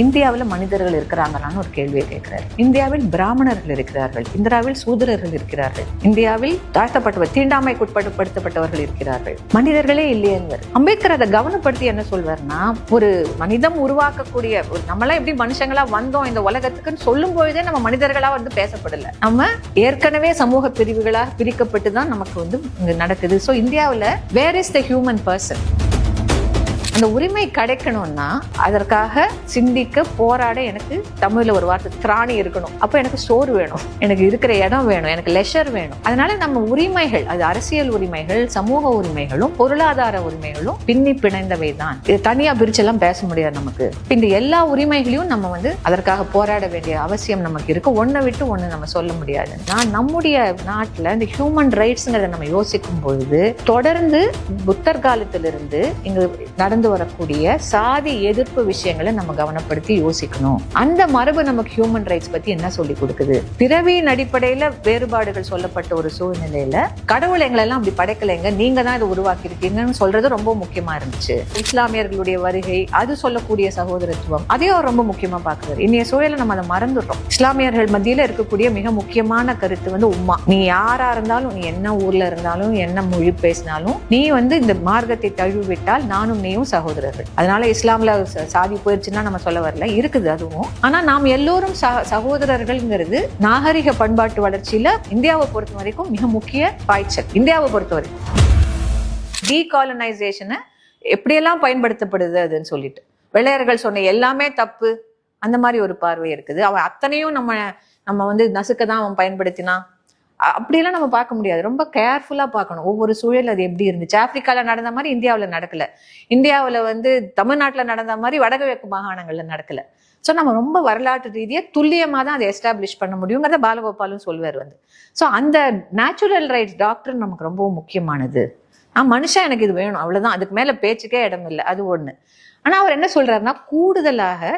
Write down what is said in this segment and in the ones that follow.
இந்தியாவில் மனிதர்கள் இருக்கிறாங்களான்னு ஒரு கேள்வியை கேட்கிறார். இந்தியாவில் பிராமணர்கள் இருக்கிறார்கள், இந்தியாவில் சூதரர்கள் இருக்கிறார்கள், இந்தியாவில் தாழ்த்தப்பட்டவர் தீண்டாமைக்குட்படுத்தப்பட்டவர்கள் இருக்கிறார்கள், மனிதர்களே இல்லையேன்னு அம்பேத்கர் அதை கவனப்படுத்தி என்ன சொல்வார்னா, ஒரு மனிதம் உருவாக்கக்கூடிய நம்மளாம் எப்படி மனுஷங்களா வந்தோம் இந்த உலகத்துக்குன்னு சொல்லும் பொழுதே நம்ம மனிதர்களா பேசப்படல. நம்ம ஏற்கனவே சமூக பிரிவுகளாக பிரிக்கப்பட்டு தான் நமக்கு இங்க நடக்குது. ஸோ இந்தியாவில் where is the human person? அந்த உரிமை கிடைக்கணும்னா அதற்காக சிந்திக்க போராட எனக்கு தமிழ்ல ஒரு வார்த்தை திராணி இருக்கணும். அப்போ எனக்கு சோறு வேணும், எனக்கு இருக்கிற இடம் வேணும், எனக்கு லெஷர் வேணும். அதனால நம்ம உரிமைகள், அது அரசியல் உரிமைகள், சமூக உரிமைகளும் பொருளாதார உரிமைகளும் பின்னி பிணைந்தவை தான். இது தனியா பிரிச்செல்லாம் பேச முடியாது நமக்கு. இந்த எல்லா உரிமைகளையும் நம்ம அதற்காக போராட வேண்டிய அவசியம் நமக்கு இருக்கு. ஒன்றை விட்டு ஒண்ணு நம்ம சொல்ல முடியாது. நம்முடைய நாட்டுல இந்த ஹியூமன் ரைட்ஸ்ங்கிறத நம்ம யோசிக்கும் பொழுது தொடர்ந்து புத்தர் காலத்திலிருந்து இங்க நடந்து வரக்கூடிய சாதி எதிர்ப்பு விஷயங்களை நம்ம கவனப்படுத்தி யோசிக்கணும். அந்த மரபு நமக்கு ஹியூமன் ரைட்ஸ் பத்தி என்ன சொல்லி கொடுக்குது? பிறவியின் அடிப்படையில வேறுபாடுகள் சொல்லப்பட்ட ஒரு சூழ்நிலையில கடவுள் எங்களெல்லாம் அப்படி படைக்கலைங்க, நீங்க தான் இதை உருவாக்கி இருக்கீங்கன்னு சொல்றது ரொம்ப முக்கியமா இருந்துச்சு. இஸ்லாமியர்களுடைய வருகை, அது சொல்லக்கூடிய சகோதரத்துவம், அதையும் ரொம்ப முக்கியமா பாக்குறாரு. இன்னைய சூழலை நம்ம அதை மறந்துடுறோம். இஸ்லாமியர்கள் மத்தியில இருக்கக்கூடிய மிக முக்கியமான கருத்து உம்மா. நீ யாரா இருந்தாலும், நீ என்ன ஊர்ல இருந்தாலும், என்ன மொழி பேசினாலும், நீ இந்த மார்க்கத்தை தழுவிவிட்டால் நானும் நீயும் சகோதரர்கள். அதனால இஸ்லாம்ல சாதி போயிடுச்சுன்னா நம்ம சொல்ல வரல, இருக்குது அதுவும். ஆனா நாம் எல்லோரும் சகோதரர்கள்ங்கிறது நாகரிக பண்பாட்டு வளர்ச்சியில இந்தியாவை பொறுத்த வரைக்கும் மிக முக்கிய பாய்ச்சல். இந்தியாவை பொறுத்த வரைக்கும் டீகாலனைசேஷனை எப்படியெல்லாம் பயன்படுத்தப்படுது அதுன்னு சொல்லிட்டு வெள்ளையர்கள் சொன்ன எல்லாமே தப்பு, அந்த மாதிரி ஒரு பார்வை இருக்குது. அவன் அத்தனையும் நம்ம நசுக்க தான் அவன் பயன்படுத்தினான் அப்படியெல்லாம் நம்ம பார்க்க முடியாது. ரொம்ப கேர்ஃபுல்லா பார்க்கணும் ஒவ்வொரு சூழல் அது எப்படி இருந்துச்சு. ஆப்பிரிக்கால நடந்த மாதிரி இந்தியாவில் நடக்கல, இந்தியாவில் தமிழ்நாட்டில் நடந்த மாதிரி வடகிழக்கு மாகாணங்கள்ல நடக்கல. ஸோ நம்ம ரொம்ப வரலாற்று ரீதியாக துல்லியமாக தான் அதை எஸ்டாப்ளிஷ் பண்ண முடியுங்கிறத பாலகோபாலும் சொல்வார். ஸோ அந்த நேச்சுரல் ரைட்ஸ் டாக்டர் நமக்கு ரொம்பவும் முக்கியமானது. மனுஷன் எனக்கு இது வேணும், அவ்வளவுதான், அதுக்கு மேல பேச்சுக்கே இடம் இல்லை, அது ஒண்ணு. ஆனா அவர் என்ன சொல்றாருன்னா, கூடுதலாக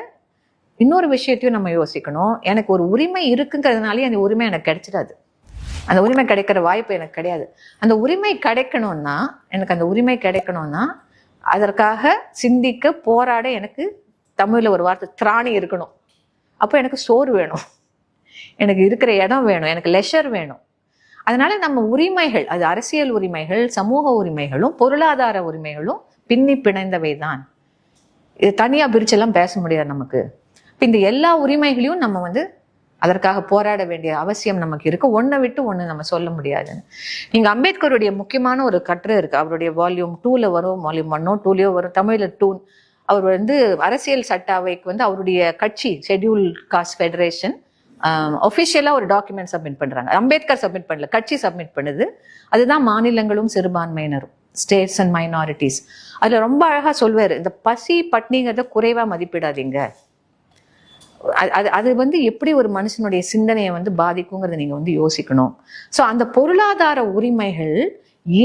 இன்னொரு விஷயத்தையும் நம்ம யோசிக்கணும். எனக்கு ஒரு உரிமை இருக்குங்கிறதுனாலே அந்த உரிமை எனக்கு கிடைச்சிடாது, அந்த உரிமை கிடைக்கிற வாய்ப்பு எனக்கு கிடையாது. அந்த உரிமை கிடைக்கணும்னா, எனக்கு அந்த உரிமை கிடைக்கணும்னா அதற்காக சிந்திக்க போராட எனக்கு தமிழ்ல ஒரு வார்த்தை திராணி இருக்கணும். அப்போ எனக்கு சோறு வேணும், எனக்கு இருக்கிற இடம் வேணும், எனக்கு லெஷர் வேணும். அதனால நம்ம உரிமைகள், அது அரசியல் உரிமைகள், சமூக உரிமைகளும் பொருளாதார உரிமைகளும் பின்னி பிணைந்தவை தான். இது தனியா பிரிச்செல்லாம் பேச முடியாது நமக்கு. இந்த எல்லா உரிமைகளையும் நம்ம அதற்காக போராட வேண்டிய அவசியம் நமக்கு இருக்கு. ஒன்றை விட்டு ஒண்ணு நம்ம சொல்ல முடியாதுன்னு. நீங்க அம்பேத்கருடைய முக்கியமான ஒரு கட்டுரை இருக்கு, அவருடைய வால்யூம் 2ல வரும், வால்யூம் 1 2லயோ வரும், தமிழ்ல 2. அவர் அரசியல் சட்ட அவைக்கு அவருடைய கட்சி ஷெட்யூல் காஸ்ட் ஃபெடரேஷன் ஒஃபிஷியலா ஒரு டாக்குமெண்ட் சப்மிட் பண்றாங்க. அம்பேத்கர் சப்மிட் பண்ணல, கட்சி சப்மிட் பண்ணுது. அதுதான் மாநிலங்களும் சிறுபான்மையினரும், ஸ்டேட்ஸ் அண்ட் மைனாரிட்டிஸ். அதுல ரொம்ப அழகா சொல்வாரு, இந்த பசி பட்னிங்கிறத குறைவா மதிப்பிடாதீங்க. அது எப்படி ஒரு மனுஷனுடைய சிந்தனையை பாதிக்குங்கிறத நீங்க யோசிக்கணும். ஸோ அந்த பொருளாதார உரிமைகள்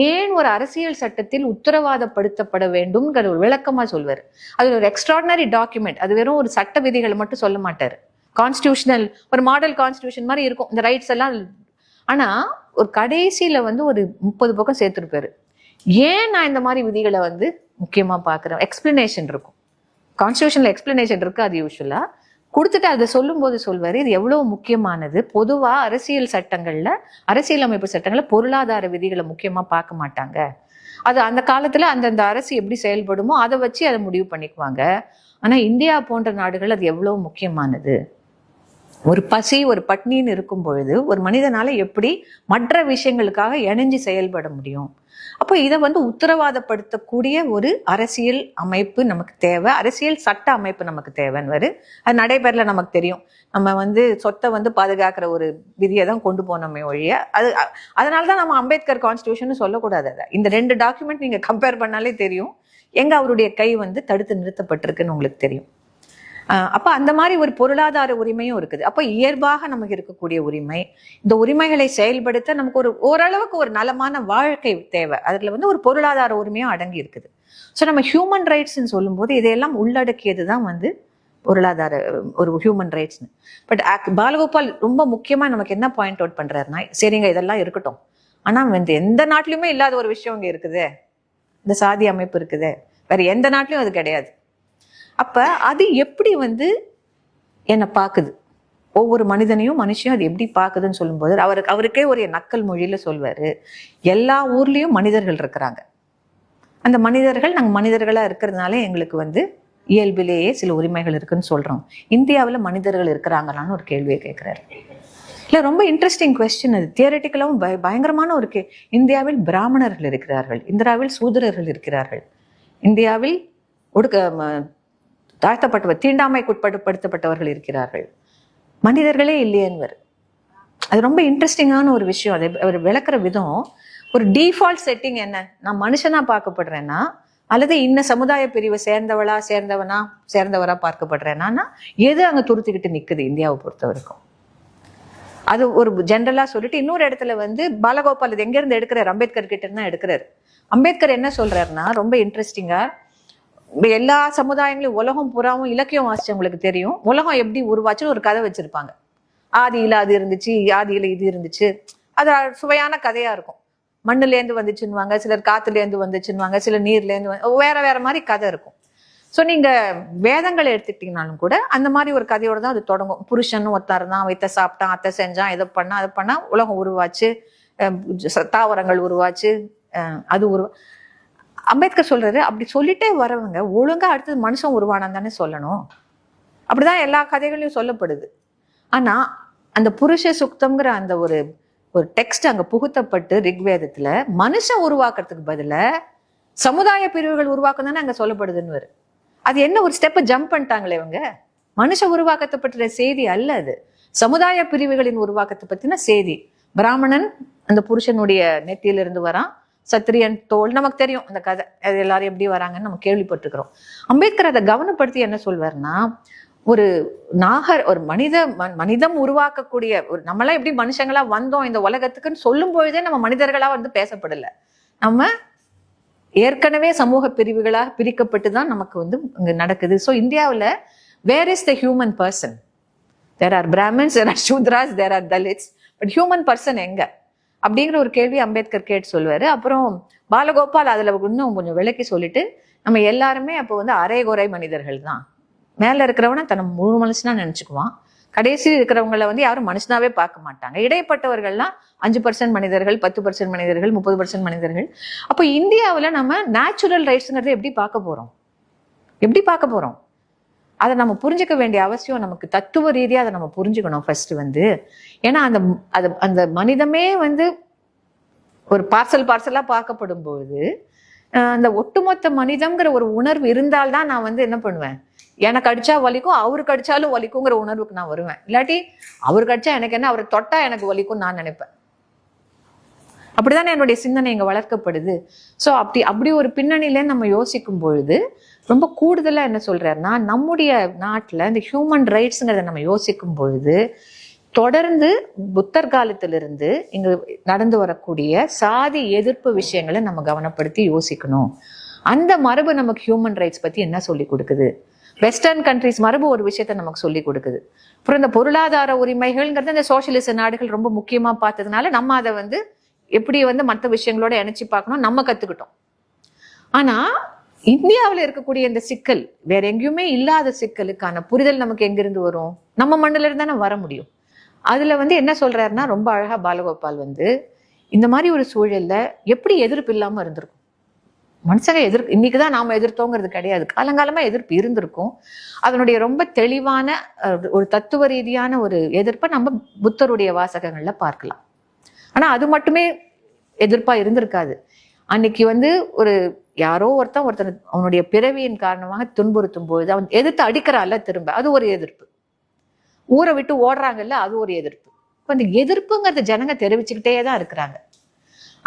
ஏன் ஒரு அரசியல் சட்டத்தில் உத்தரவாதப்படுத்தப்பட வேண்டும்ங்கிற ஒரு விளக்கமா சொல்வார். அது ஒரு எக்ஸ்ட்ராடினரி டாக்குமெண்ட். அது வெறும் ஒரு சட்ட விதிகளை மட்டும் சொல்ல மாட்டாரு. கான்ஸ்டியூஷனல் ஒரு மாடல் கான்ஸ்டியூஷன் மாதிரி இருக்கும் இந்த ரைட்ஸ் எல்லாம். ஆனா ஒரு கடைசியில ஒரு 30 பக்கம் சேர்த்துருப்பாரு. ஏன் நான் இந்த மாதிரி விதிகளை முக்கியமா பாக்குறேன்? எக்ஸ்பிளனேஷன் இருக்கும், கான்ஸ்டியூஷன்ல எக்ஸ்பிளனேஷன் இருக்கு. அது யூஸ்வலா கொடுத்துட்டு அதை சொல்லும் போது சொல்வாரு, இது எவ்வளவு முக்கியமானது. பொதுவா அரசியல் சட்டங்கள்ல, அரசியலமைப்பு சட்டங்கள்ல பொருளாதார விதிகளை முக்கியமா பார்க்க மாட்டாங்க. அது அந்த காலத்துல அந்தந்த அரசு எப்படி செயல்படுமோ அதை வச்சு அதை முடிவு பண்ணிக்குவாங்க. ஆனா இந்தியா போன்ற நாடுகள் அது எவ்வளவு முக்கியமானது. ஒரு பசி ஒரு பட்னின்னு இருக்கும் பொழுது ஒரு மனிதனால எப்படி மற்ற விஷயங்களுக்காக இணைஞ்சு செயல்பட முடியும்? அப்போ இதை உத்தரவாதப்படுத்தக்கூடிய ஒரு அரசியல் அமைப்பு நமக்கு தேவை, அரசியல் சட்ட அமைப்பு நமக்கு தேவைன்னு அது நடைபெறல. நமக்கு தெரியும், நம்ம சொத்தை பாதுகாக்கிற ஒரு விதியை தான் கொண்டு போனோமே ஒழிய அதனாலதான் நம்ம அம்பேத்கர் கான்ஸ்டியூஷன் சொல்லக்கூடாது. இந்த 2 டாக்குமெண்ட் நீங்க கம்பேர் பண்ணாலே தெரியும் எங்க அவருடைய கை தடுத்து நிறுத்தப்பட்டிருக்குன்னு உங்களுக்கு தெரியும். அப்ப அந்த மாதிரி ஒரு பொருளாதார உரிமையும் இருக்குது. அப்ப இயல்பாக நமக்கு இருக்கக்கூடிய உரிமை, இந்த உரிமைகளை செயல்படுத்த நமக்கு ஓரளவுக்கு ஒரு நலமான வாழ்க்கை தேவை. அதுல ஒரு பொருளாதார உரிமையும் அடங்கி இருக்குது. ஸோ நம்ம ஹியூமன் ரைட்ஸ்ன்னு சொல்லும் போது இதையெல்லாம் உள்ளடக்கியது தான் பொருளாதார ஒரு ஹியூமன் ரைட்ஸ்னு. பட் பாலகோபால் ரொம்ப முக்கியமா நமக்கு என்ன பாயிண்ட் அவுட் பண்றாருன்னா, சரிங்க இதெல்லாம் இருக்கட்டும், ஆனா எந்த நாட்டிலுமே இல்லாத ஒரு விஷயம் இங்க இருக்குது, இந்த சாதி அமைப்பு இருக்குது, வேற எந்த நாட்டிலும் அது கிடையாது. அப்ப அது எப்படி வந்து என்னை பார்க்குது, ஒவ்வொரு மனிதனையும் மனுஷையும் அது எப்படி பார்க்குதுன்னு சொல்லும்போது அவருக்கே ஒரு நக்கல் மொழியில சொல்வாரு, எல்லா ஊர்லயும் மனிதர்கள் இருக்கிறாங்க, அந்த மனிதர்கள் நாங்கள் மனிதர்களா இருக்கிறதுனால எங்களுக்கு வந்து இயல்பிலேயே சில உரிமைகள் இருக்குன்னு சொல்றோம். இந்தியாவில் மனிதர்கள் இருக்கிறாங்களான்னு ஒரு கேள்வியை கேட்கிறாரு. இல்லை, ரொம்ப இன்ட்ரெஸ்டிங் கொஸ்டின் அது. தியரட்டிக்கலாவும் பயங்கரமான ஒரு இந்தியாவில் பிராமணர்கள் இருக்கிறார்கள், இந்தியாவில் சூத்திரர்கள் இருக்கிறார்கள், இந்தியாவில் தாழ்த்தப்பட்டவர் தீண்டாமைக்குட்படுத்தப்பட்டவர்கள் இருக்கிறார்கள், மனிதர்களே இல்லையேன்னு. அது ரொம்ப இன்ட்ரெஸ்டிங்கான ஒரு விஷயம். அதை அவர் விளக்குற விதம், ஒரு டிஃபால்ட் செட்டிங் என்ன, நான் மனுஷனா பார்க்கப்படுறேன்னா அல்லது இன்ன சமுதாய பிரிவை சேர்ந்தவரா பார்க்கப்படுறேன்னா எது அங்க துருத்திக்கிட்டு நிக்குது இந்தியாவை பொறுத்த வரைக்கும்? அது ஒரு ஜென்ரலா சொல்லிட்டு இன்னொரு இடத்துல வந்து பாலகோபால் இது எங்க இருந்து எடுக்கிறார், அம்பேத்கர் கிட்ட இருந்தா எடுக்கிறாரு. அம்பேத்கர் என்ன சொல்றாருன்னா ரொம்ப இன்ட்ரெஸ்டிங்கா, எல்லா சமுதாயங்களையும் உலகம் புறாவும் இலக்கியம் வாசிச்சவங்களுக்கு தெரியும் உலகம் எப்படி உருவாச்சுன்னு ஒரு கதை வச்சிருப்பாங்க. ஆதியில அது இருந்துச்சு, ஆதியில இது இருந்துச்சு, அது சுவையான கதையா இருக்கும். மண்ணுலேருந்து வந்துச்சுன்னுவாங்க, சிலர் காத்துலேருந்து வந்துச்சுன்னுவாங்க, சிலர் நீர்லேருந்து வேற வேற மாதிரி கதை இருக்கும். ஸோ நீங்க வேதங்களை எடுத்துக்கிட்டீங்கனாலும் கூட அந்த மாதிரி ஒரு கதையோட தான் அது தொடங்கும். புருஷன் ஒருத்தர் தான், வைத்த சாப்பிட்டான், அத்தை செஞ்சான், இதை பண்ணா அதை பண்ணா உலகம் உருவாச்சு, தாவரங்கள் உருவாச்சு, அது அம்பேத்கர் சொல்றாரு, அப்படி சொல்லிட்டே வரவங்க ஒழுங்கா அடுத்தது மனுஷன் உருவானான்னு தானே சொல்லணும். அப்படிதான் எல்லா கதைகளையும் சொல்லப்படுது. ஆனா அந்த புருஷ சுக்தம்ங்கிற அந்த ஒரு டெக்ஸ்ட் அங்க புகுத்தப்பட்டு ரிக்வேதத்துல மனுஷன் உருவாக்குறதுக்கு பதில சமுதாய பிரிவுகள் உருவாக்கம் தானே அங்க சொல்லப்படுதுன்னு. அது என்ன ஒரு ஸ்டெப்பை ஜம்ப் பண்ணிட்டாங்களே இவங்க. மனுஷ உருவாக்கத்தை பற்றின செய்தி அல்ல அது, சமுதாய பிரிவுகளின் உருவாக்கத்தை பத்தின செய்தி. பிராமணன் அந்த புருஷனுடைய நெத்தியிலிருந்து வரான், சத்திரியன் தோல், நமக்கு தெரியும் அந்த கதை, அது எல்லாரும் எப்படி வராங்கன்னு நம்ம கேள்விப்பட்டிருக்கிறோம். அம்பேத்கர் அதை கவனப்படுத்தி என்ன சொல்வார்னா, ஒரு ஒரு மனிதம் உருவாக்கக்கூடிய ஒரு நம்மளாம் எப்படி மனுஷங்களா வந்தோம் இந்த உலகத்துக்குன்னு சொல்லும் பொழுதே நம்ம மனிதர்களா வந்து பேசப்படல, நம்ம ஏற்கனவே சமூக பிரிவுகளா பிரிக்கப்பட்டு தான் நமக்கு வந்து இங்க நடக்குது. ஸோ இந்தியாவில் where is the human person? There are Brahmins, there are Shudras, there are Dalits, but human person எங்க அப்படிங்கிற ஒரு கேள்வி அம்பேத்கர் கேட்டு சொல்லுவாரு. அப்புறம் பாலகோபால் அதுல இன்னும் கொஞ்சம் விளக்கி சொல்லிட்டு, நம்ம எல்லாருமே அப்போ வந்து அரைகுறை மனிதர்கள் தான், மேல இருக்கிறவன தன்னை முழு மனுஷனா நினைச்சுக்குவான், கடைசி இருக்கிறவங்கள வந்து யாரும் மனுஷனாவே பார்க்க மாட்டாங்க, இடைப்பட்டவர்கள்லாம் 5% மனிதர்கள், 10% மனிதர்கள், 30% மனிதர்கள். அப்போ இந்தியாவில் நம்ம நேச்சுரல் ரைட்ஸ்ங்கிறத எப்படி பார்க்க போறோம்? அதை நம்ம புரிஞ்சுக்க வேண்டிய அவசியம் நமக்கு தத்துவ ரீதியாக அதை நம்ம புரிஞ்சுக்கணும் ஃபர்ஸ்ட் வந்து. ஏன்னா அந்த மனிதமே வந்து ஒரு பார்சலா பார்க்கப்படும் பொழுது அந்த ஒட்டுமொத்த மனிதம்ங்கிற ஒரு உணர்வு இருந்தால்தான் நான் வந்து என்ன பண்ணுவேன், எனக்கு அடிச்சா வலிக்கும், அவருக்கு அடிச்சாலும் வலிக்குங்கிற உணர்வுக்கு நான் வருவேன். இல்லாட்டி அவருக்கு அடிச்சா எனக்கு என்ன, அவரை தொட்டா எனக்கு வலிக்கும் நான் நினைப்பேன். அப்படிதானே என்னுடைய சிந்தனை இங்க வளர்க்கப்படுது. ஸோ அப்படி ஒரு பின்னணியில நம்ம யோசிக்கும் பொழுது ரொம்ப கூடுதலா என்ன சொல்றாருன்னா, நம்முடைய நாட்டுல இந்த ஹியூமன் ரைட்ஸ்ங்கிறத நம்ம யோசிக்கும் பொழுது தொடர்ந்து புத்தர் காலத்திலிருந்து இங்க நடந்து வரக்கூடிய சாதி எதிர்ப்பு விஷயங்களை நம்ம கவனப்படுத்தி யோசிக்கணும். அந்த மரபு நமக்கு ஹியூமன் ரைட்ஸ் பத்தி என்ன சொல்லி கொடுக்குது? வெஸ்டர்ன் கண்ட்ரிஸ் மரபு ஒரு விஷயத்த நமக்கு சொல்லி கொடுக்குது. அப்புறம் இந்த பொருளாதார உரிமைகள்ங்கிறது இந்த சோசியலிச நாடுகள் ரொம்ப முக்கியமா பார்த்ததுனால நம்ம அதை வந்து எப்படி வந்து மற்ற விஷயங்களோட இணைச்சி பார்க்கணும் நம்ம கத்துக்கிட்டோம். ஆனா இந்தியாவில் இருக்கக்கூடிய இந்த சிக்கல், வேற எங்கேயுமே இல்லாத சிக்கலுக்கான புரிதல் நமக்கு எங்கிருந்து வரும்? நம்ம மண்ணில இருந்து தானே வர முடியும். அதுல வந்து என்ன சொல்றாருன்னா, ரொம்ப அழகா பாலகோபால் வந்து இந்த மாதிரி ஒரு சூழல்ல எப்படி எதிர்ப்பு இல்லாம இருந்திருக்கும். மனுஷங்க இன்னைக்குதான் நாம எதிர்த்தோங்கிறது கிடையாது, காலங்காலமா எதிர்ப்பு இருந்திருக்கும். அதனுடைய ரொம்ப தெளிவான ஒரு தத்துவ ரீதியான ஒரு எதிர்ப்பை நம்ம புத்தருடைய வாசகங்கள்ல பார்க்கலாம். ஆனா அது மட்டுமே எதிர்ப்பா இருந்திருக்காது. அன்னைக்கு வந்து ஒரு யாரோ ஒருத்தன் அவனுடைய பிறவியின் காரணமாக துன்புறுத்தும் பொழுது அவன் எதிர்த்து அடிக்கிறான்ல திரும்ப, அது ஒரு எதிர்ப்பு. ஊரை விட்டு ஓடுறாங்கல்ல, அது ஒரு எதிர்ப்பு. இப்ப அந்த எதிர்ப்புங்கிறத ஜனங்க தெரிவிச்சுக்கிட்டே தான் இருக்கிறாங்க.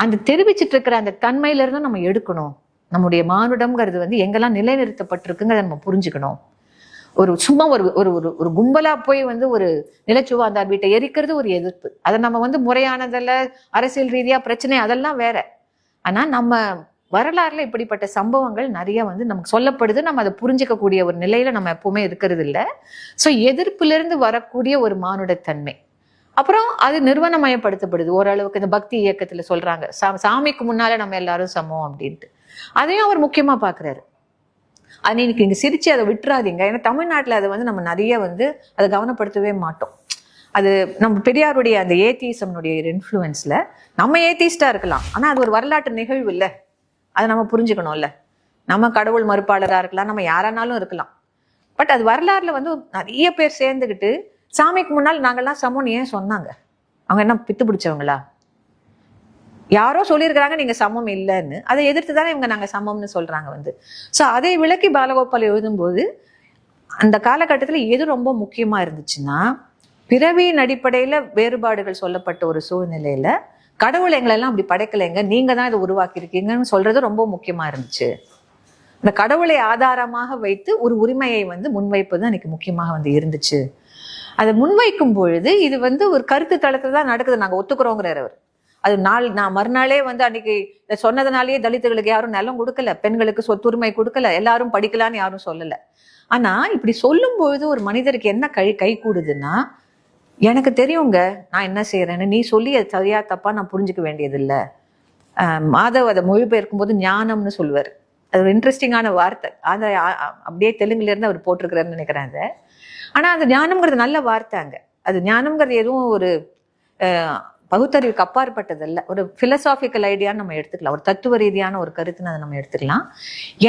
அந்த தெரிவிச்சுட்டு இருக்கிற அந்த தன்மையில இருந்து நம்ம எடுக்கணும். நம்முடைய மானுடம்ங்கிறது வந்து எங்கெல்லாம் நிலைநிறுத்தப்பட்டிருக்குங்கிறத நம்ம புரிஞ்சுக்கணும். சும்மா ஒரு கும்பலா போய் வந்து ஒரு நிலச்சுவாந்தார் வீட்டை எரிக்கிறது ஒரு எதிர்ப்பு. அதை நம்ம வந்து முறையானதில் அரசியல் ரீதியா பிரச்சனை அதெல்லாம் வேற. ஆனா நம்ம வரலாறுல இப்படிப்பட்ட சம்பவங்கள் நிறைய வந்து நமக்கு சொல்லப்படுது. நம்ம அதை புரிஞ்சிக்கக்கூடிய ஒரு நிலையில நம்ம எப்பவுமே இருக்கிறது இல்லை. ஸோ எதிர்ப்புல இருந்து வரக்கூடிய ஒரு மானுடத்தன்மை, அப்புறம் அது நிறுவனமயப்படுத்தப்படுது ஓரளவுக்கு. இந்த பக்தி இயக்கத்துல சொல்றாங்க சாமிக்கு முன்னால நம்ம எல்லாரும் சமம் அப்படின்ட்டு. அதையும் அவர் முக்கியமா பாக்குறாரு. அது இன்னைக்கு இங்க சிரிச்சு அதை விட்டுறாதீங்க. ஏன்னா தமிழ்நாட்டுல அதை வந்து நம்ம நிறைய வந்து அதை கவனப்படுத்தவே மாட்டோம். அது நம்ம பெரியாருடைய அந்த ஏத்திசம்னுடைய இன்ஃப்ளூயன்ஸ்ல நம்ம ஏத்திஸ்டா இருக்கலாம், ஆனா அது ஒரு வரலாற்று நிகழ்வு இல்லை, அதை நம்ம புரிஞ்சுக்கணும்ல. நம்ம கடவுள் மறுப்பாளராக இருக்கலாம், நம்ம யாரானாலும் இருக்கலாம். பட் அது வரலாறுல வந்து நிறைய பேர் சேர்ந்துக்கிட்டு சாமிக்கு முன்னால் நாங்கள்லாம் சமம்னு ஏன் சொன்னாங்க? அவங்க என்ன பித்து பிடிச்சவங்களா? யாரோ சொல்லியிருக்கிறாங்க நீங்க சமம் இல்லைன்னு, அதை எதிர்த்து தானே இவங்க நாங்க சமம்னு சொல்றாங்க வந்து. ஸோ அதை விளக்கி பாலகோபால் எழுதும்போது அந்த காலகட்டத்தில் எது ரொம்ப முக்கியமா இருந்துச்சுன்னா, பிறவியின் அடிப்படையில வேறுபாடுகள் சொல்லப்பட்ட ஒரு சூழ்நிலையில கடவுள் எங்களெல்லாம் அப்படி படைக்கலைங்க, நீங்க தான் இதை உருவாக்கி இருக்கீங்கன்னு சொல்றது ரொம்ப முக்கியமா இருந்துச்சு. இந்த கடவுளை ஆதாரமாக வைத்து ஒரு உரிமையை வந்து முன்வைப்பது எனக்கு முக்கியமாக வந்து இருந்துச்சு. அதை முன்வைக்கும் பொழுது இது வந்து ஒரு கருத்து தளத்துல தான் நடக்குது, நாங்க ஒத்துக்கிறோங்கிறார் அவர். அது நான் மறுநாளே வந்து அன்னைக்கு சொன்னதுனாலேயே தலித்துகளுக்கு யாரும் நிலம் கொடுக்கல, பெண்களுக்கு சொத்துரிமை கொடுக்கல, எல்லாரும் படிக்கலான்னு யாரும் சொல்லல. ஆனா இப்படி சொல்லும் பொழுது ஒரு மனிதருக்கு என்ன கை கூடுதுன்னா, எனக்கு தெரியுங்க நான் என்ன செய்யறேன்னு, நீ சொல்லி அது சரியா தப்பா நான் புரிஞ்சுக்க வேண்டியது இல்லை. மாதவ் அதை மொழிபெயர்க்கும் போது ஞானம்னு சொல்லுவார். அது ஒரு இன்ட்ரெஸ்டிங்கான வார்த்தை. அதை அப்படியே தெலுங்குல இருந்து அவர் போட்டிருக்கிறாருன்னு நினைக்கிறேன் அதை. ஆனா அந்த ஞானம்ங்கிறது நல்ல வார்த்தை. அங்க அது ஞானம்ங்கிறது எதுவும் ஒரு பகுத்தறிவுக்கு அப்பாற்பட்டதல்ல, ஒரு பிலசாபிக்கல் ஐடியான்னு நம்ம எடுத்துக்கலாம், ஒரு தத்துவ ரீதியான ஒரு கருத்துன்னு அதை நம்ம எடுத்துக்கலாம்.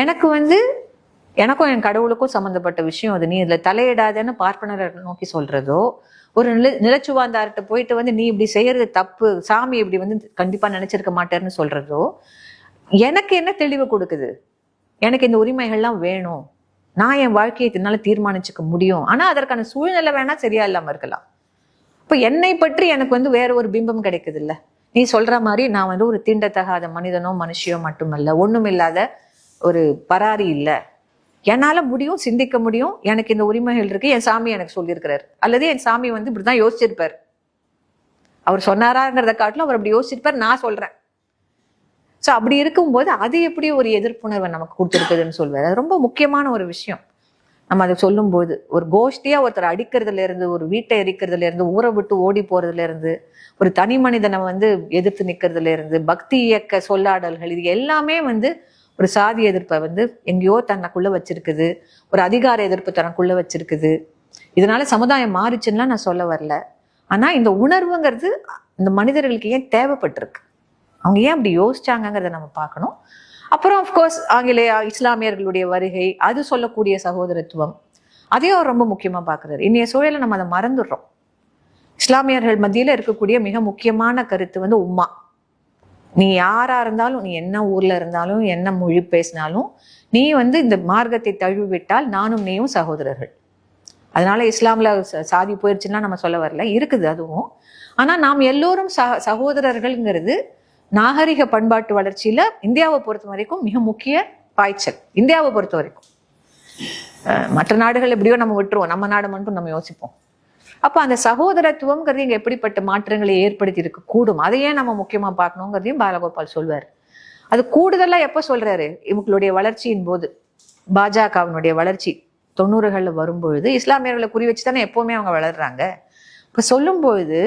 எனக்கும் என் கடவுளுக்கும் சம்மந்தப்பட்ட விஷயம் அது. நீ இதுல தலையிடாதேன்னு பார்ப்பனரை நோக்கி சொல்றதோ, ஒரு நிலச்சுவாந்தார்கிட்ட போயிட்டு வந்து நீ இப்படி செய்யறது தப்பு, சாமி இப்படி வந்து கண்டிப்பா நினைச்சிருக்க மாட்டேன்னு சொல்றதோ எனக்கு என்ன தெளிவு கொடுக்குது? எனக்கு இந்த உரிமைகள்லாம் வேணும், நான் என் வாழ்க்கையை இதனால தீர்மானிச்சுக்க முடியும். ஆனா அதற்கான சூழ்நிலை வேணா சரியா இல்லாம இருக்கலாம். இப்ப என்னை பற்றி எனக்கு வந்து வேற ஒரு பிம்பம் கிடைக்குது இல்ல. நீ சொல்ற மாதிரி நான் வந்து ஒரு தீண்டத்தகாத மனிதனோ மனுஷியோ மட்டுமல்ல, ஒண்ணும் இல்லாத ஒரு பராரி இல்லை. என்னால முடியும், சிந்திக்க முடியும், எனக்கு இந்த உரிமைகள் இருக்கு, என் சாமி எனக்கு சொல்லியிருக்கிறாரு. அல்லது என் சாமி வந்து இப்படிதான் யோசிச்சிருப்பார். அவர் சொன்னாராங்கிறத காட்டிலும் அவர் அப்படி யோசிச்சிருப்பார், நான் சொல்றேன். ஸோ அப்படி இருக்கும்போது அது எப்படி ஒரு எதிர்ப்புணர்வை நமக்கு கொடுத்துருக்குதுன்னு சொல்வார். அது ரொம்ப முக்கியமான ஒரு விஷயம். நம்ம அதை சொல்லும்போது ஒரு கோஷ்டியா ஒருத்தர் அடிக்கிறதுல இருந்து, ஒரு வீட்டை எரிக்கிறதுல இருந்து, ஊரை விட்டு ஓடி போறதுல இருந்து, ஒரு தனி மனிதனை வந்து எதிர்த்து நிற்கிறதுல இருந்து, பக்தி இயக்க சொல்லாடல்கள், இது எல்லாமே வந்து ஒரு சாதி எதிர்ப்பை வந்து எங்கேயோ தனக்குள்ள வச்சிருக்குது, ஒரு அதிகார எதிர்ப்பு தனக்குள்ள வச்சிருக்குது. இதனால சமுதாயம் மாறிச்சுன்னா நான் சொல்ல வரல. ஆனா இந்த உணர்வுங்கிறது இந்த மனிதர்களுக்கு ஏன் தேவைப்பட்டிருக்கு, அவங்க ஏன் அப்படி யோசிச்சாங்கிறத நம்ம பார்க்கணும். அப்புறம் அஃப்கோர்ஸ் இஸ்லாமியர்களுடைய வருகை, அது சொல்லக்கூடிய சகோதரத்துவம், அதையும் அவர் ரொம்ப முக்கியமா பார்க்குறாரு. இன்னைய சூழலை நம்ம அதை மறந்துடுறோம். இஸ்லாமியர்கள் மத்தியில இருக்கக்கூடிய மிக முக்கியமான கருத்து வந்து உம்மா. நீ யாரா இருந்தாலும், நீ என்ன ஊர்ல இருந்தாலும், என்ன மொழி பேசினாலும், நீ வந்து இந்த மார்க்கத்தை தழுவிவிட்டால் நானும் நீயும் சகோதரர்கள். அதனால இஸ்லாம்ல சாதி போயிடுச்சுன்னா நம்ம சொல்ல வரல, இருக்குது அதுவும். ஆனா நாம் எல்லோரும் சகோதரர்கள்ங்கிறது நாகரிக பண்பாட்டு வளர்ச்சியில இந்தியாவை பொறுத்த வரைக்கும் மிக முக்கிய பாய்ச்சல். இந்தியாவை பொறுத்த வரைக்கும் மற்ற நாடுகள் எப்படியோ நம்ம விட்டுருவோம், நம்ம நாடு மட்டும் நம்ம யோசிப்போம். அப்ப அந்த சகோதரத்துவம்ங்கிறது இங்க எப்படிப்பட்ட மாற்றங்களை ஏற்படுத்தி இருக்க கூடும், அதையே நம்ம முக்கியமா பார்க்கணுங்கிறதையும் பாலகோபால் சொல்வார். அது கூடுதலா எப்ப சொல்றாரு, இவங்களுடைய வளர்ச்சியின் போது, பாஜகவினுடைய வளர்ச்சி 90களில் வரும்பொழுது இஸ்லாமியர்களை குறி வச்சு தானே எப்பவுமே அவங்க வளர்றாங்க. இப்ப சொல்லும் பொழுது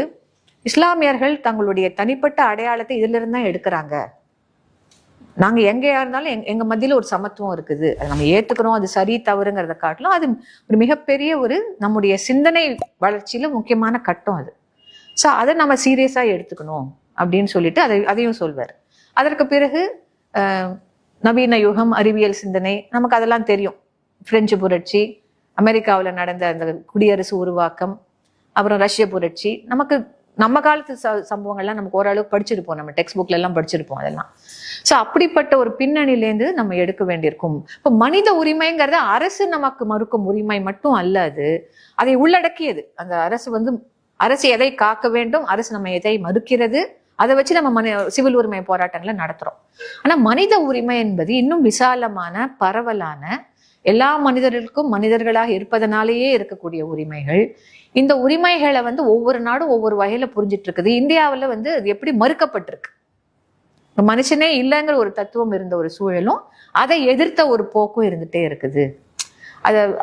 இஸ்லாமியர்கள் தங்களுடைய தனிப்பட்ட அடையாளத்தை இதுல இருந்து தான் எடுக்கிறாங்க. நாங்க எங்கேயா இருந்தாலும் எங்க மத்தியில ஒரு சமத்துவம் இருக்குது, அதை நம்ம ஏத்துக்கிறோம், அது சரி தவறுங்கிறத காட்டிலும் அது ஒரு மிகப்பெரிய ஒரு நம்முடைய சிந்தனை வளர்ச்சியில முக்கியமான கட்டம் அது. ஸோ அதை நம்ம சீரியஸா எடுத்துக்கணும் அப்படின்னு சொல்லிட்டு அதையும் சொல்வார். அதற்கு பிறகு நவீன யுகம், அறிவியல் சிந்தனை, நமக்கு அதெல்லாம் தெரியும். பிரெஞ்சு புரட்சி, அமெரிக்காவில் நடந்த அந்த குடியரசு உருவாக்கம், அப்புறம் ரஷ்ய புரட்சி, நம்ம காலத்து சம்பவங்கள்லாம் நமக்கு ஓரளவுக்கு படிச்சிருப்போம், நம்ம டெக்ஸ்ட் புக்ல எல்லாம் படிச்சிருப்போம் அதெல்லாம். ஸோ அப்படிப்பட்ட ஒரு பின்னணியிலேருந்து நம்ம எடுக்க வேண்டியிருக்கும். இப்போ மனித உரிமைங்கிறத அரசு நமக்கு மறுக்கும் உரிமை மட்டும் அல்ல, அது அதை உள்ளடக்கியது. அந்த அரசு எதை காக்க வேண்டும், அரசு நம்ம எதை மறுக்கிறது, அதை வச்சு நம்ம சிவில் உரிமை போராட்டங்களை நடத்துறோம். ஆனா மனித உரிமை என்பது இன்னும் விசாலமான, பரவலான, எல்லா மனிதர்களுக்கும் மனிதர்களாக இருப்பதனாலேயே இருக்கக்கூடிய உரிமைகள். இந்த உரிமைகளை வந்து ஒவ்வொரு நாடும் ஒவ்வொரு வகையில புரிஞ்சிட்டு இருக்குது. இந்தியாவில் வந்து அது எப்படி மறுக்கப்பட்டிருக்கு, மனுஷனே இல்லைங்கிற ஒரு தத்துவம் இருந்த ஒரு சூழலும் அதை எதிர்த்த ஒரு போக்கும் இருந்துட்டே இருக்குது.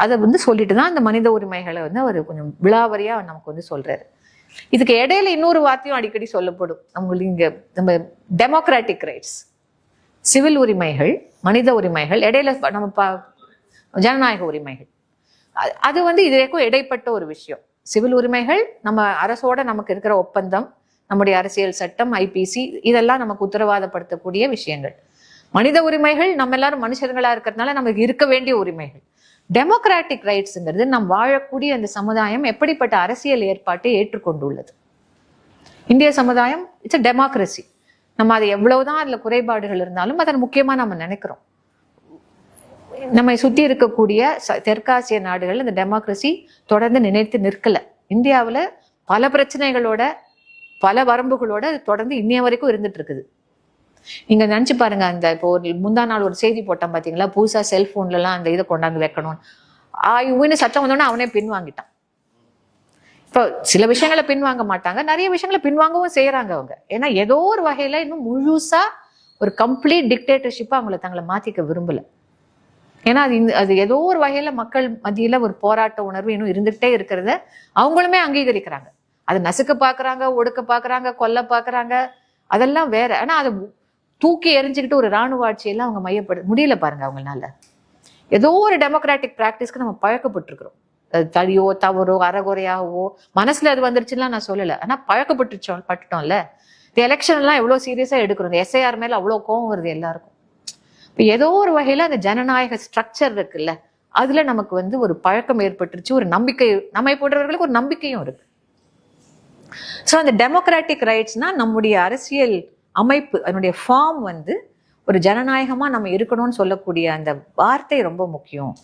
அதை வந்து சொல்லிட்டு தான் அந்த மனித உரிமைகளை வந்து அவர் கொஞ்சம் விழாவரியா நமக்கு வந்து சொல்றாரு. இதுக்கு இடையில இன்னொரு வார்த்தையும் அடிக்கடி சொல்லப்படும் நம்மளுக்கு இங்க, நம்ம டெமோக்ராட்டிக் ரைட்ஸ், சிவில் உரிமைகள், மனித உரிமைகள். இடையில நம்ம ஜனநாயக உரிமைகள். அது வந்து இதற்கும் இடைப்பட்ட ஒரு விஷயம். சிவில் உரிமைகள் நம்ம அரசோட நமக்கு இருக்கிற ஒப்பந்தம், நம்முடைய அரசியல் சட்டம், ஐபிசி, இதெல்லாம் நமக்கு உத்தரவாதப்படுத்தக்கூடிய விஷயங்கள். மனித உரிமைகள் நம்ம எல்லாரும் மனுஷங்களா இருக்கிறதுனால நமக்கு இருக்க வேண்டிய உரிமைகள். டெமோக்ராட்டிக் ரைட்ஸ்ங்கிறது நம் வாழக்கூடிய அந்த சமுதாயம் எப்படிப்பட்ட அரசியல் ஏற்பாட்டை ஏற்றுக்கொண்டுள்ளது. இந்திய சமுதாயம் இட்ஸ் அ டெமோக்ரஸி. நம்ம அது எவ்வளவுதான் அதுல குறைபாடுகள் இருந்தாலும் அதை முக்கியமா நம்ம நினைக்கிறோம். நம்மை சுத்தி இருக்கக்கூடிய தெற்காசிய நாடுகள் இந்த டெமோக்ரஸி தொடர்ந்து நினைத்து நிற்கல. இந்தியாவில் பல பிரச்சனைகளோட, பல வரம்புகளோட அது தொடர்ந்து இன்னைய வரைக்கும் இருந்துட்டு இருக்குது. நீங்க நினைச்சு பாருங்க, அந்த இப்போ ஒரு முந்தா நாள் ஒரு செய்தி போட்டான் பாத்தீங்களா, புதுசா செல்போன்ல எல்லாம் அந்த இதை கொண்டாந்து வைக்கணும் ஆயுன்னு சட்டம் வந்தோடனே அவனே பின்வாங்கிட்டான். இப்போ சில விஷயங்களை பின்வாங்க மாட்டாங்க, நிறைய விஷயங்களை பின்வாங்கவும் செய்யறாங்க அவங்க. ஏன்னா ஏதோ ஒரு வகையில இன்னும் முழுசா ஒரு கம்ப்ளீட் டிக்டேட்டர்ஷிப்பா அவங்களை தங்களை மாத்திக்க விரும்பல. ஏன்னா அது ஏதோ ஒரு வகையில மக்கள் மத்தியில ஒரு போராட்ட உணர்வு இன்னும் இருந்துகிட்டே இருக்கிறத அவங்களுமே அங்கீகரிக்கிறாங்க. அதை நசுக்க பாக்குறாங்க, ஒடுக்க பாக்குறாங்க, கொல்ல பாக்குறாங்க, அதெல்லாம் வேற. ஆனா அதை தூக்கி எரிஞ்சுக்கிட்டு ஒரு இராணுவ ஆட்சியெல்லாம் அவங்க மையப்பட முடியல பாருங்க அவங்களால. ஏதோ ஒரு டெமோக்ராட்டிக் பிராக்டிஸ்க்கு நம்ம பழக்கப்பட்டிருக்கிறோம். அது தடியோ தவறோ அறகுறையாகவோ மனசுல அது வந்துருச்சுன்னா நான் சொல்லலை, ஆனா பழக்கப்பட்டுட்டோம்ல. இந்த எலெக்ஷன் எல்லாம் எவ்வளவு சீரியஸா எடுக்கிறோம். இந்த எஸ்ஐஆர் மேல அவ்வளவு கோவம் வருது எல்லாருக்கும். இப்போ ஏதோ ஒரு வகையில அந்த ஜனநாயக ஸ்ட்ரக்சர் இருக்குல்ல, அதுல நமக்கு வந்து ஒரு பழக்கம் ஏற்பட்டுருச்சு, ஒரு நம்பிக்கை, நம்மை போன்றவர்களுக்கு ஒரு நம்பிக்கையும் இருக்கு. ஸோ அந்த டெமோக்ராட்டிக் ரைட்ஸ்னா நம்முடைய அரசியல் அமைப்பு, அதனுடைய ஃபார்ம் வந்து ஒரு ஜனநாயகமா நம்ம இருக்கணும்னு சொல்லக்கூடிய அந்த வார்த்தை ரொம்ப முக்கியம்.